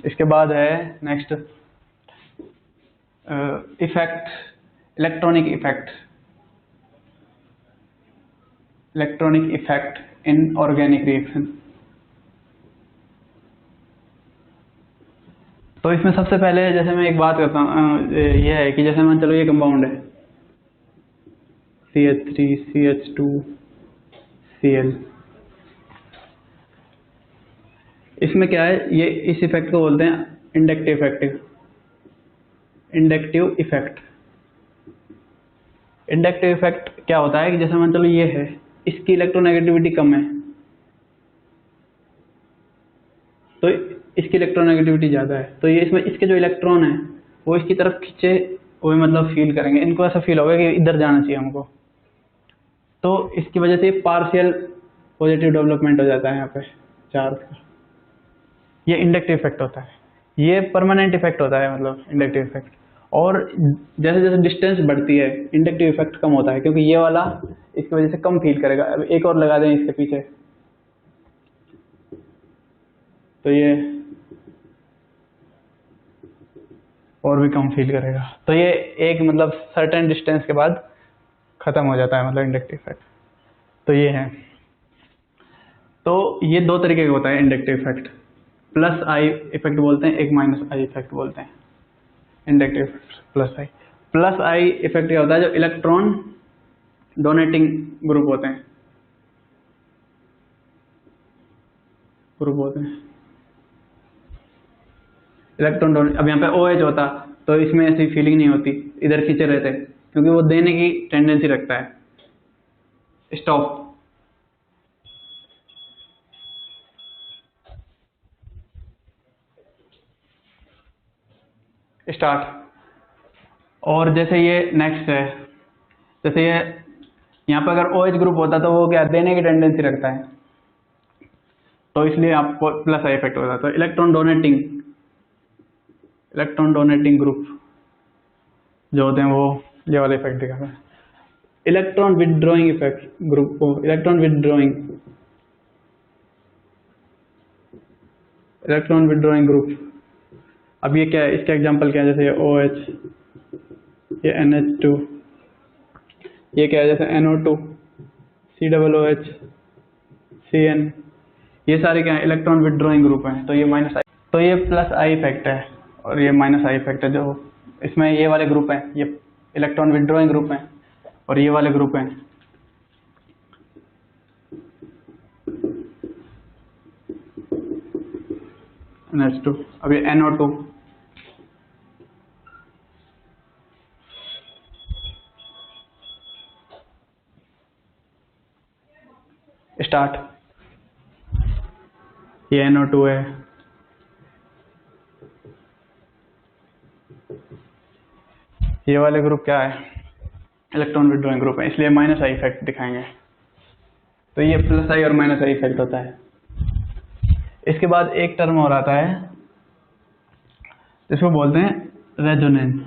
इसके बाद है next effect, electronic effect, electronic effect in organic reaction. तो इसमें सबसे पहले जैसे मैं एक बात करता हूँ, यह है कि जैसे मान चलो ये कंपाउंड है CH3 CH2 Cl, इसमें क्या है, ये इस इफेक्ट को बोलते हैं inductive effect. Inductive effect, inductive effect क्या होता है कि जैसे मान चलो ये है, इसकी इलेक्ट्रोनेगेटिविटी कम है तो इसकी इलेक्ट्रोनेगेटिविटी ज़्यादा है, तो ये इसमें इसके जो इलेक्ट्रॉन है वो इसकी तरफ खींचे हुए मतलब फील करेंगे, इनको ऐसा फील होगा कि इधर जाना चाहिए हमको, तो इसकी वजह से पार्शियल पॉजिटिव डेवलपमेंट हो जाता है यहाँ पे चार्ज का। ये इंडक्टिव इफेक्ट होता है। ये परमानेंट इफेक्ट होता है मतलब इंडक्टिव इफेक्ट। और जैसे जैसे डिस्टेंस बढ़ती है इंडक्टिव इफेक्ट कम होता है, क्योंकि ये वाला इसकी वजह से कम फील करेगा। अब एक और लगा दें इसके पीछे, तो ये और भी कम फील करेगा, तो ये एक मतलब सर्टेन डिस्टेंस के बाद खत्म हो जाता है मतलब इंडक्टिव इफेक्ट। तो ये है, तो ये दो तरीके का होता है inductive effect, plus I effect बोलते हैं, एक माइनस आई इफेक्ट बोलते हैं। इंडक्टिव प्लस आई इफेक्ट क्या होता है, जो इलेक्ट्रॉन डोनेटिंग ग्रुप होते हैं, इलेक्ट्रॉन डोनेट। अब यहाँ पे OH होता तो इसमें ऐसी फीलिंग नहीं होती, इधर खींचे रहते, क्योंकि वो देने की टेंडेंसी रखता है। Stop, start. और जैसे ये नेक्स्ट है, जैसे ये यहाँ पर अगर OH ग्रुप होता तो वो क्या देने की टेंडेंसी रखता है, तो इसलिए आपको प्लस आई इफेक्ट होता है। तो इलेक्ट्रॉन डोनेटिंग ग्रुप जो होते हैं वो ये वाला इफेक्ट दिखाता है। इलेक्ट्रॉन विदड्रॉइंग इफेक्ट ग्रुप को इलेक्ट्रॉन विदड्रॉइंग ग्रुप। अब ये क्या है, इसका एग्जांपल क्या है, जैसे ये OH, ये NH2, ये क्या है जैसे NO2, COOH, CN, ये सारे क्या है इलेक्ट्रॉन विदड्रॉइंग ग्रुप हैं। तो ये माइनस आई, तो ये प्लस आई इफेक्ट है और ये माइनस आई इफेक्ट है। जो इसमें ये वाले ग्रुप हैं ये इलेक्ट्रॉन विदड्रॉइंग ग्रुप हैं और ये वाले ग्रुप हैं NH2। अब ये NO2, स्टार्ट, ये NO2 है, ये वाले ग्रुप क्या है इलेक्ट्रॉन विदड्रॉइंग ग्रुप है, इसलिए माइनस आई इफेक्ट दिखाएंगे। तो ये प्लस आई और माइनस आई इफेक्ट होता है। इसके बाद एक टर्म और आता है जिसको बोलते हैं रेजोनेंस।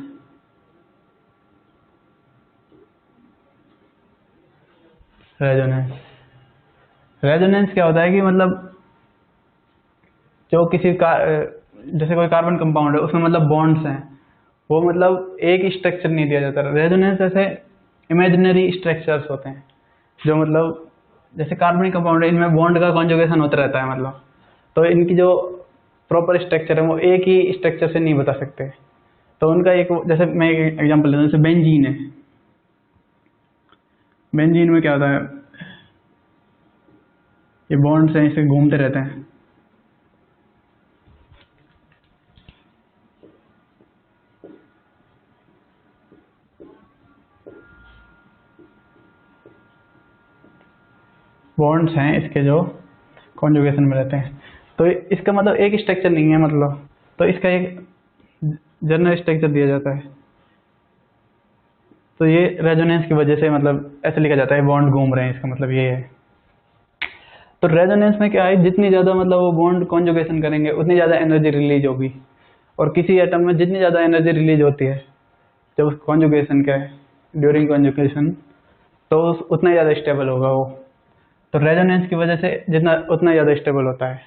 रेजोनेंस क्या होता है कि मतलब जो किसी का जैसे कोई कार्बन कंपाउंड है उसमें मतलब बॉन्ड्स हैं, वो मतलब एक स्ट्रक्चर नहीं दिया जाता। रेजोनेंस जैसे इमेजिनरी स्ट्रक्चर्स होते हैं जो मतलब जैसे कार्बनिक कंपाउंड है, इनमें बॉन्ड का कॉन्जुगेशन होता रहता है मतलब, तो इनकी जो प्रॉपर स्ट्रक्चर है वो एक ही स्ट्रक्चर से नहीं बता सकते। तो उनका एक, जैसे मैं एक एग्जांपल लेता हूँ, जैसे बेंजीन है, बेंजीन में क्या होता है, ये बॉन्ड्स हैं इसे घूमते रहते हैं। बॉन्ड्स हैं इसके जो कॉन्जुगेशन में रहते हैं, तो इसका मतलब एक स्ट्रक्चर नहीं है मतलब, तो इसका एक जनरल स्ट्रक्चर दिया जाता है। तो ये रेजोनेंस की वजह से मतलब ऐसे लिखा जाता है बॉन्ड घूम रहे हैं, इसका मतलब ये है। तो रेजोनेंस में क्या है, जितनी ज़्यादा मतलब वो बॉन्ड कॉन्जुगेशन करेंगे उतनी ज़्यादा एनर्जी रिलीज होगी, और किसी एटम में जितनी ज़्यादा एनर्जी रिलीज होती है जब कॉन्जुगेशन का है ड्यूरिंग कॉन्जुगेशन, तो उतना ज़्यादा स्टेबल होगा वो। तो रेजोनेंस की वजह से जितना उतना ज़्यादा स्टेबल होता है,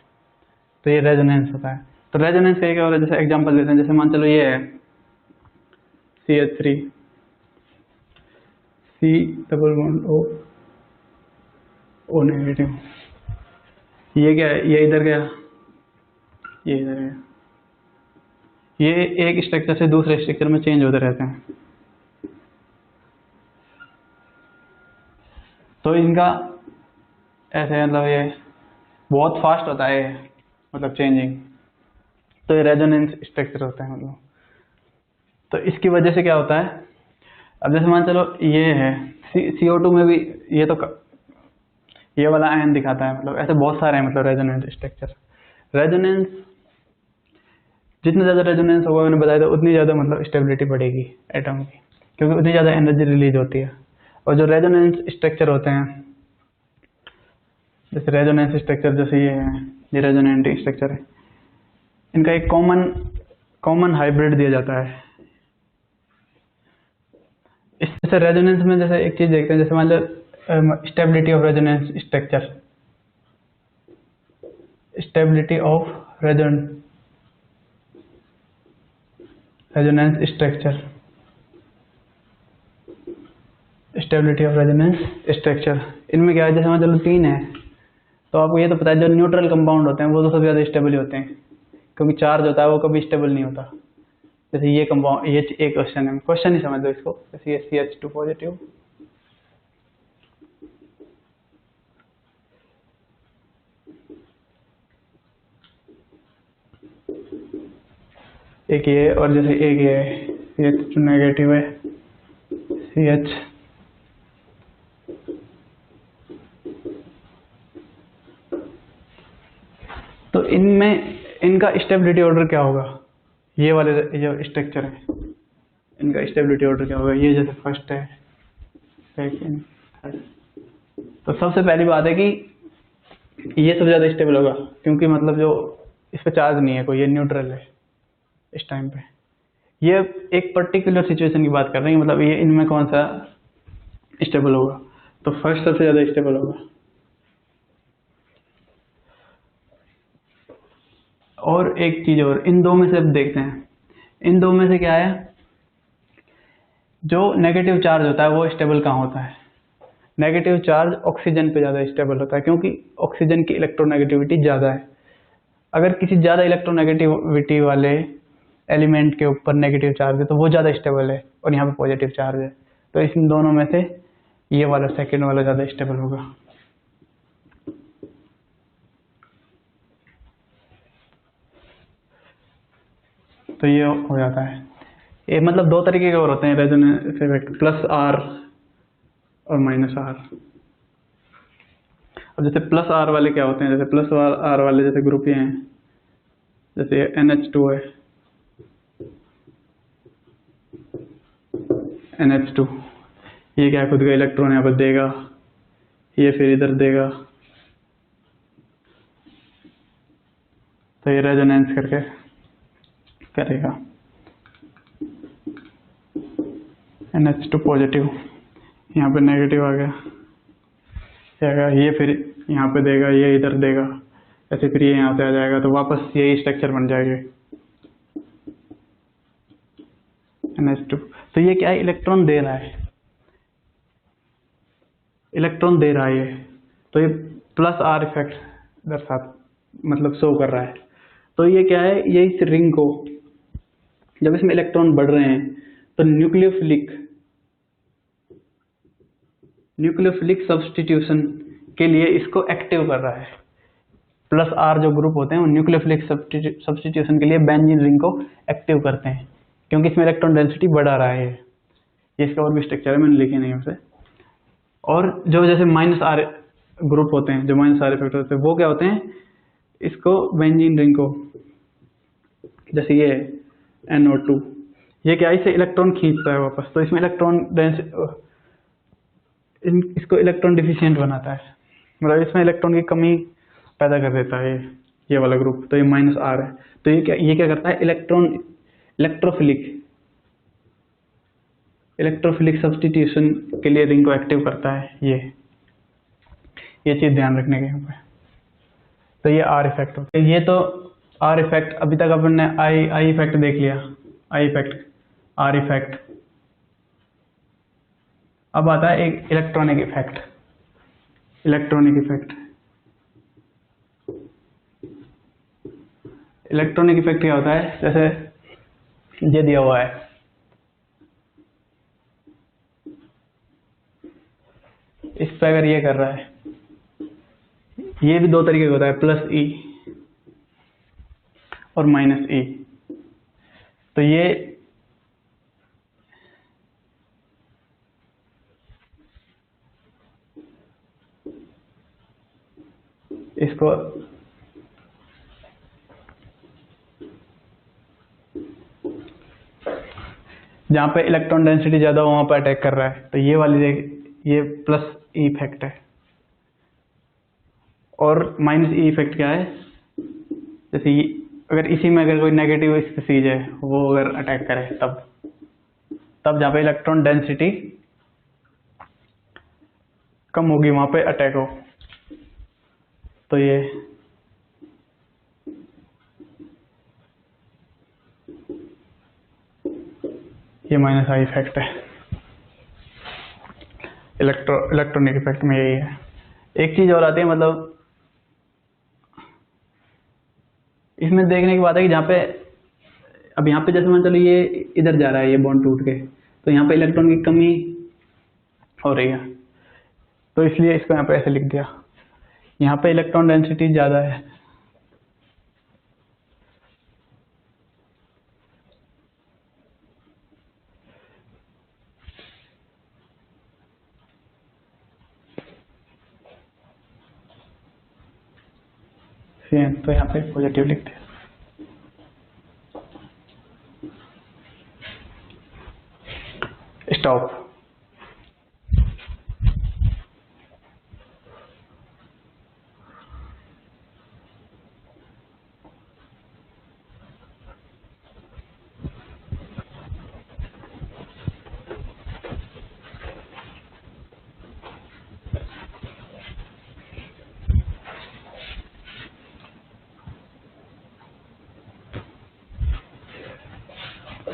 तो ये रेजोनेंस होता है। तो रेजोनेंस का क्या हो रहा है, जैसे एग्जांपल लेते हैं, जैसे मान चलो ये है CH3 C double bond O negative, ये क्या है, ये इधर गया, ये इधर गया, ये एक स्ट्रक्चर से दूसरे स्ट्रक्चर में चेंज होते रहते हैं। तो इनका ऐसे मतलब ये बहुत फास्ट होता है मतलब चेंजिंग, तो ये रेजोनेंस स्ट्रक्चर होता है मतलब। तो इसकी वजह से क्या होता है, अब जैसे मान चलो ये है CO2 में भी ये तो ये वाला आयन दिखाता है, मतलब ऐसे बहुत सारे हैं मतलब रेजोनेंस स्ट्रक्चर। रेजोनेंस जितना ज़्यादा रेजोनेंस होगा, मैंने बताया था, उतनी ज़्यादा मतलब स्टेबिलिटी बढ़ेगी एटम की, क्योंकि उतनी ज़्यादा एनर्जी रिलीज होती है। और जो रेजोनेंस स्ट्रक्चर होते हैं, जैसे रेजोनेंस स्ट्रक्चर जैसे ये है, ये रेजोनेंट स्ट्रक्चर है, इनका एक कॉमन हाइब्रिड दिया जाता है। इससे रेजोनेंस में जैसे एक चीज देखते हैं, जैसे मान लो stability of resonance structure, stability of resonance structure, stability of resonance structure, इनमें क्या है, जैसे मान चलो 3 है, तो आपको ये तो पता है जो न्यूट्रल कंपाउंड होते हैं वो तो सबसे ज़्यादा स्टेबल होते हैं, क्योंकि चार्ज होता है वो कभी स्टेबल नहीं होता। जैसे ये कंपाउंड, ये एक क्वेश्चन ही समझ लो इसको, जैसे ये CH2 पॉजिटिव, एक ये, और जैसे एक ये CH2 नेगेटिव है, CH, तो इनमें इनका स्टेबिलिटी ऑर्डर क्या होगा, ये वाले जो स्ट्रक्चर है इनका स्टेबिलिटी ऑर्डर क्या होगा, ये जैसे फर्स्ट है, सेकंड, थर्ड। तो सबसे पहली बात है कि ये सबसे ज़्यादा स्टेबल होगा, क्योंकि मतलब जो इस पर चार्ज नहीं है कोई, ये न्यूट्रल है इस टाइम पे। ये एक पर्टिकुलर सिचुएशन की बात कर रहे हैं, मतलब ये इनमें कौन सा स्टेबल होगा, तो फर्स्ट सबसे ज़्यादा स्टेबल होगा। और एक चीज़ और, इन दो में से अब देखते हैं, इन दो में से क्या है, जो नेगेटिव चार्ज होता है वो स्टेबल कहाँ होता है, नेगेटिव चार्ज ऑक्सीजन पे ज़्यादा स्टेबल होता है, क्योंकि ऑक्सीजन की इलेक्ट्रोनेगेटिविटी ज़्यादा है। अगर किसी ज़्यादा इलेक्ट्रोनेगेटिविटी वाले एलिमेंट के ऊपर नेगेटिव चार्ज है तो वो ज़्यादा स्टेबल है, और यहाँ पे पॉजिटिव चार्ज है, तो इन दोनों में से ये वाला सेकेंड वाला ज़्यादा स्टेबल होगा। तो ये हो जाता है। ये मतलब दो तरीके के और होते हैं रेजोनेंस इफेक्ट, +R और -R। अब जैसे +R वाले क्या होते हैं, जैसे +R वाले जैसे ग्रुप ये हैं, जैसे NH2 है, NH2, ये क्या खुद का इलेक्ट्रॉन यहाँ पर देगा, ये फिर इधर देगा, तो ये रेजोनेंस करके करेगा, NH2 पॉजिटिव, यहाँ पे नेगेटिव आ गया, ये फिर यहाँ पे देगा, ये इधर देगा, ऐसे फिर ये यहाँ से आ जाएगा, तो वापस यही स्ट्रक्चर बन जाएगी NH2। तो ये क्या है, इलेक्ट्रॉन दे रहा है, इलेक्ट्रॉन दे रहा है ये, तो ये +R इफेक्ट मतलब शो कर रहा है। तो ये क्या है, ये इस रिंग को, जब इसमें इलेक्ट्रॉन बढ़ रहे हैं तो न्यूक्लियोफिलिक सब्स्टिट्यूशन के लिए इसको एक्टिव कर रहा है। +R जो ग्रुप होते हैं वो न्यूक्लियोफिलिक सब्स्टिट्यूशन के लिए बेंजीन रिंग को एक्टिव करते हैं, क्योंकि इसमें इलेक्ट्रॉन डेंसिटी बढ़ा रहा है। ये इसका और भी स्ट्रक्चर है, मैंने लिखे नहीं उसे। और जो जैसे -R ग्रुप होते हैं, जो -R इफेक्ट होते हैं, वो क्या होते हैं, इसको बेंजीन रिंग को, जैसे ये NO2, ये क्या, इसे इलेक्ट्रॉन खींचता है वापस, तो इसमें इसको इलेक्ट्रॉन डिफिशियंट बनाता है, मतलब इसमें इलेक्ट्रॉन की कमी पैदा कर देता है ये वाला ग्रुप। तो ये -R है, तो ये क्या करता है, इलेक्ट्रोफिलिक सब्स्टिट्यूशन के लिए रिंग को एक्टिव करता है। ये चीज़ ध्यान रखने के यहाँ पे। तो ये R इफेक्ट होता है। ये तो आर इफेक्ट, अभी तक अपन ने आई इफेक्ट देख लिया, आई इफेक्ट, आर इफेक्ट। अब आता है एक electronic effect. Electronic effect, electronic effect क्या होता है? जैसे ये दिया हुआ है, इस पे अगर ये कर रहा है, ये भी दो तरीके का होता है, प्लस ई और माइनस ई। तो ये इसको जहाँ पे इलेक्ट्रॉन डेंसिटी ज्यादा हो वहां पर अटैक कर रहा है, तो ये वाली ये प्लस ई इफेक्ट है। और माइनस ई इफेक्ट क्या है? जैसे अगर इसी में अगर कोई नेगेटिव स्पीसीज है वो अगर अटैक करे, तब जहाँ पे इलेक्ट्रॉन डेंसिटी कम होगी वहां पे अटैक हो। तो ये माइनस आई इफेक्ट है। इलेक्ट्रॉनिक इफेक्ट में यही है। एक चीज और आती है, मतलब इसमें देखने की बात है कि जहाँ पे अब यहाँ पे जैसे मान चलो ये इधर जा रहा है, ये बॉन्ड टूट के, तो यहाँ पे इलेक्ट्रॉन की कमी हो रही है, तो इसलिए इसको यहाँ पे ऐसे लिख दिया। यहाँ पे इलेक्ट्रॉन डेंसिटी ज्यादा है, तो यहाँ पे पॉजिटिव लिख दिया। स्टॉप।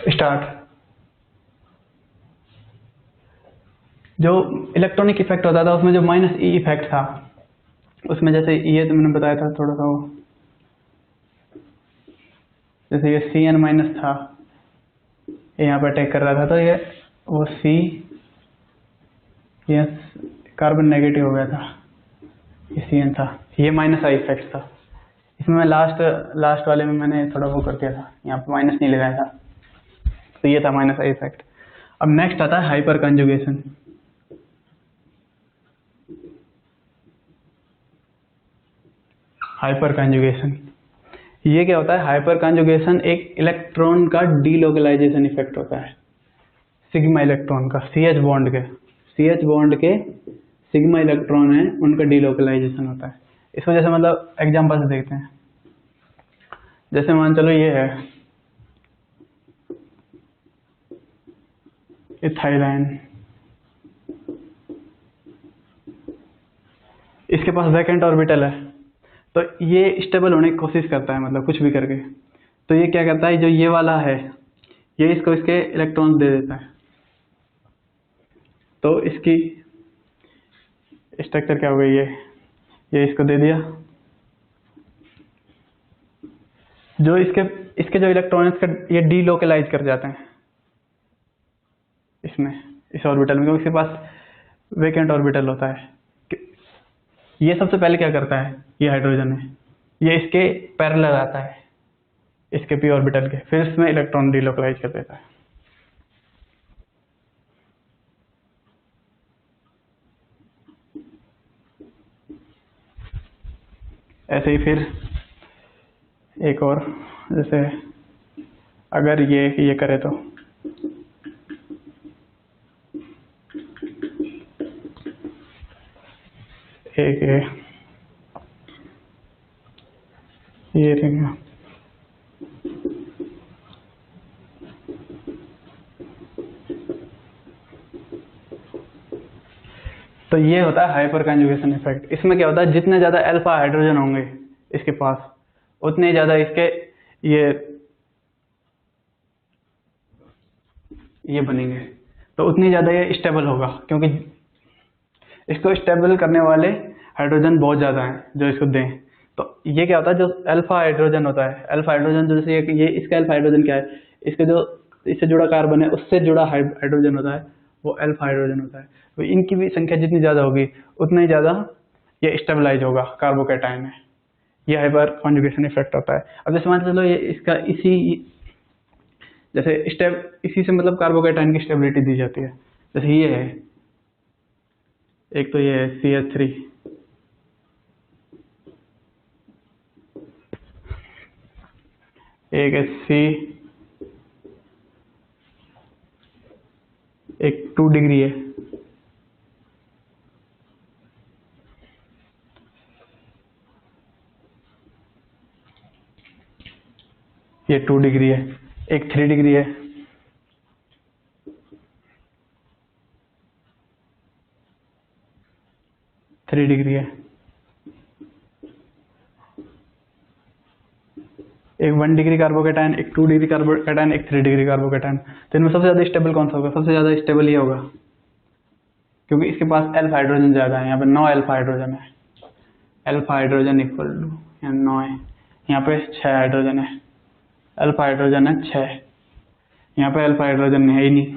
स्टार्ट। जो इलेक्ट्रॉनिक इफेक्ट होता था उसमें जो माइनस ई इफेक्ट था, उसमें जैसे ये तो मैंने बताया था थोड़ा सा, वो जैसे ये सी एन माइनस था, ये यहाँ पर अटैक कर रहा था, तो ये वो सी, ये कार्बन नेगेटिव हो गया था, ये सी एन था, ये माइनस आई इफेक्ट था। इसमें मैं लास्ट वाले में मैंने थोड़ा वो कर दिया था, यहाँ पे माइनस नहीं लगाया था, तो ये था माइनस आई इफेक्ट। अब नेक्स्ट आता है हाइपर कंजुगेशन। हाइपर कंजुगेशन, ये क्या होता है? हाइपर कंजुगेशन एक इलेक्ट्रॉन का डीलोकलाइजेशन इफेक्ट होता है, सिग्मा इलेक्ट्रॉन का, सी एच बॉन्ड के सिग्मा इलेक्ट्रॉन है, उनका डीलोकलाइजेशन होता है। इसको जैसे मतलब एग्जांपल से देखते हैं, जैसे मान चलो ये है इथाइलाइन, इसके पास वैकेंट ऑर्बिटल है, तो ये स्टेबल होने की कोशिश करता है, मतलब कुछ भी करके। तो ये क्या करता है, जो ये वाला है, ये इसको इसके इलेक्ट्रॉन्स दे देता है, तो इसकी स्ट्रक्चर क्या हो गई, ये इसको दे दिया। जो इसके जो इलेक्ट्रॉन ये डीलोकलाइज कर जाते हैं इसमें, इस ऑर्बिटल में, क्योंकि इसके पास वैकेंट ऑर्बिटल होता है। ये सबसे पहले क्या करता है, ये हाइड्रोजन है, ये इसके पैरेलल आता है, इसके पी ऑर्बिटल के, फिर इसमें इलेक्ट्रॉन डीलोकलाइज कर देता है। ऐसे ही फिर एक और, जैसे अगर ये करे तो एक ये रहेगा, तो ये होता है हाइपर कंजुगेशन इफेक्ट। इसमें क्या होता है, जितने ज्यादा अल्फा हाइड्रोजन होंगे इसके पास, उतने ही ज़्यादा इसके ये बनेंगे, तो उतनी ज़्यादा ये स्टेबल होगा, क्योंकि इसको स्टेबल करने वाले हाइड्रोजन बहुत ज़्यादा हैं जो इसको दें। तो ये क्या होता है, जो अल्फा हाइड्रोजन होता है, अल्फा हाइड्रोजन जो जैसे ये इसका अल्फा हाइड्रोजन क्या है, इसके जो इससे जुड़ा कार्बन है उससे जुड़ा हाइड्रोजन होता है, वो अल्फा हाइड्रोजन होता है। तो इनकी भी संख्या जितनी ज़्यादा होगी उतना ही ज़्यादा ये स्टेबलाइज होगा कार्बोकैटायन में। ये हाइपर कॉन्जुगेशन इफेक्ट होता है। अब जैसे मान चलो ये इसका इसी से मतलब कार्बोकैटायन की स्टेबिलिटी दी जाती है। जैसे ये है, एक तो ये है CH3, एक है C, एक 2 डिग्री है, ये 2 डिग्री है, एक 3 डिग्री है, एक 1 डिग्री कार्बोकैटायन, एक 2 डिग्री कार्बोकैटायन, एक 3 डिग्री कार्बोकैटायन। तो इनमें सबसे ज़्यादा स्टेबल कौन सा होगा? सबसे ज़्यादा स्टेबल ये होगा, क्योंकि इसके पास अल्फा हाइड्रोजन ज़्यादा है। यहाँ पे 9 अल्फा हाइड्रोजन है, अल्फा हाइड्रोजन इक्वल टू यहाँ 9 है, यहाँ पे 6 हाइड्रोजन है, अल्फा हाइड्रोजन है 6, यहाँ पे अल्फा हाइड्रोजन है ही नहीं,